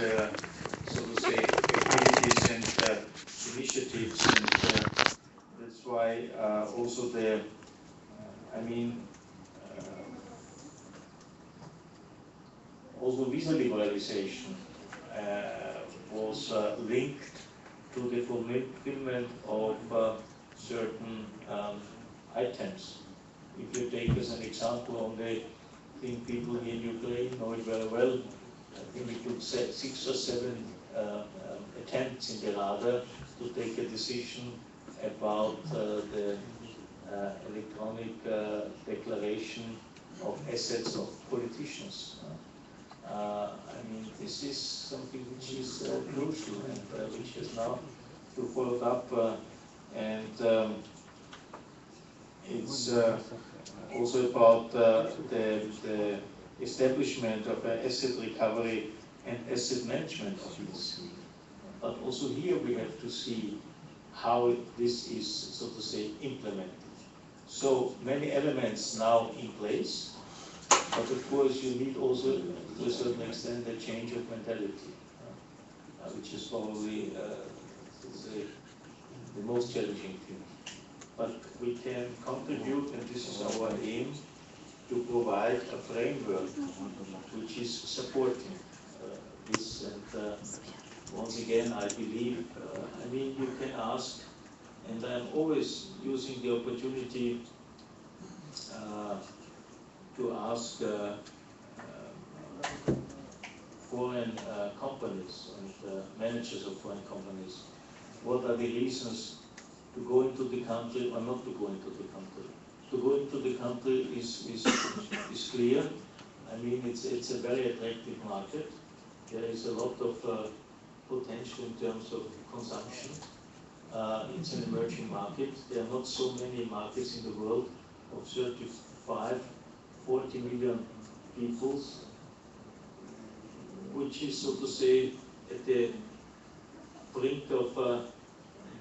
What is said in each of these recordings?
so to say, activities and initiatives, and that's why also the, also visa liberalization was linked to the fulfillment of certain items. If you take as an example only, I think people here in Ukraine know it very well. I think it took 6 or 7 attempts in the Rada to take a decision about the electronic declaration of assets of politicians. This is something which is crucial and which is now to follow up, and it's also about the establishment of an asset recovery and asset management office. But also here we have to see how this is, so to say, implemented. So many elements now in place, but of course you need also, to a certain extent, a change of mentality, which is probably the most challenging thing. But we can contribute, and this is our aim, to provide a framework which is supporting this. And once again, I believe, you can ask, and I'm always using the opportunity to ask foreign companies and managers of foreign companies, what are the reasons to go into the country or not to go into the country. To go into the country is clear. It's a very attractive market. There is a lot of potential in terms of consumption. It's an emerging market. There are not so many markets in the world of 35, 40 million peoples, which is, so to say, at the brink of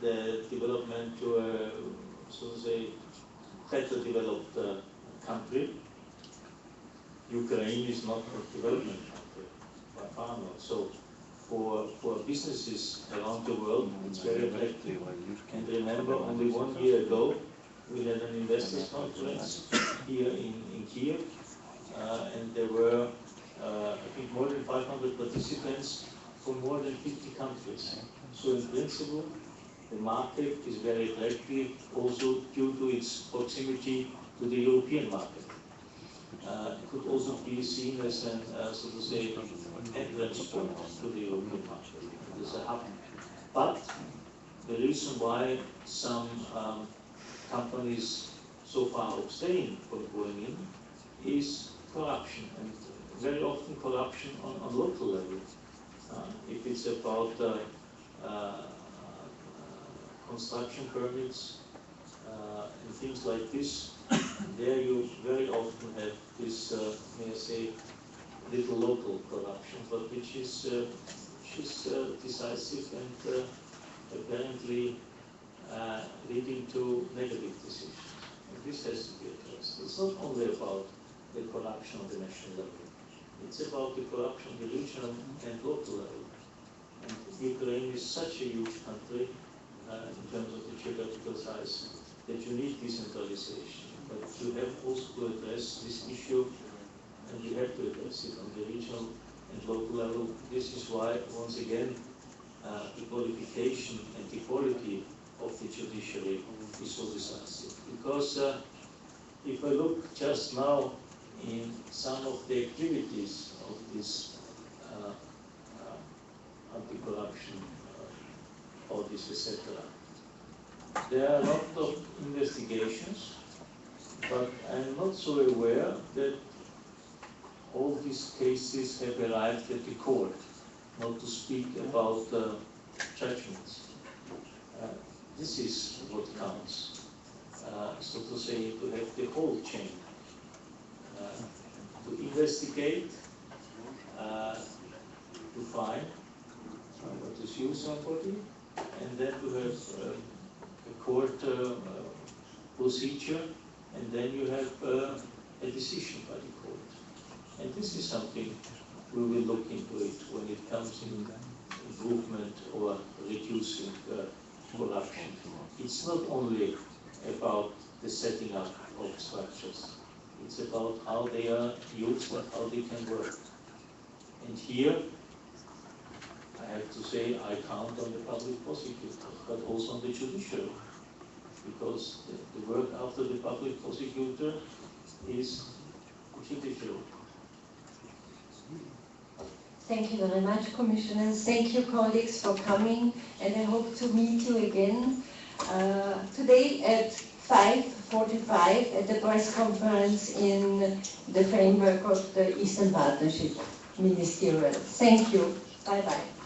the development to a, so to say, better developed country. Ukraine is not a development country, by far not. So for businesses around the world, it's very attractive. And remember, only 1 year ago, we had an investors conference here in Kiev, and there were, I think, more than 500 participants from more than 50 countries. So in principle, the market is very attractive, also due to its proximity to the European market. It could also be seen as an, so to say, entrance point to the European market. It is a hub. But the reason why some companies so far abstain from going in is corruption, and very often corruption on local level. If it's about construction permits and things like this, there you very often have this, may I say, little local corruption, but which is decisive and apparently leading to negative decisions. And this has to be addressed. It's not only about the corruption on the national level. It's about the corruption on the regional and local level. And Ukraine is such a huge country in terms of the geographical size that you need decentralization. But you have also to address this issue, and you have to address it on the regional and local level. This is why, once again, the qualification and the quality of the judiciary is so decisive. Because if I look just now in some of the activities of this anti-corruption bodies, etc., there are a lot of investigations, but I'm not so aware that all these cases have arrived at the court, not to speak about judgments. This is what counts, so to say, to have the whole chain, to investigate, to find, to sue somebody, and then to have a court procedure, and then you have a decision by the court. And this is something we will look into it when it it comes in improvement or reducing corruption. It's not only about the setting up of structures. It's about how they are used and how they can work. And here, I have to say, I count on the public prosecutor, but also on the judiciary, because the work after the public prosecutor is the judiciary. Thank you very much, Commissioners. Thank you, colleagues, for coming, and I hope to meet you again today at 5:45 at the press conference in the framework of the Eastern Partnership Ministerial. Thank you. Bye-bye.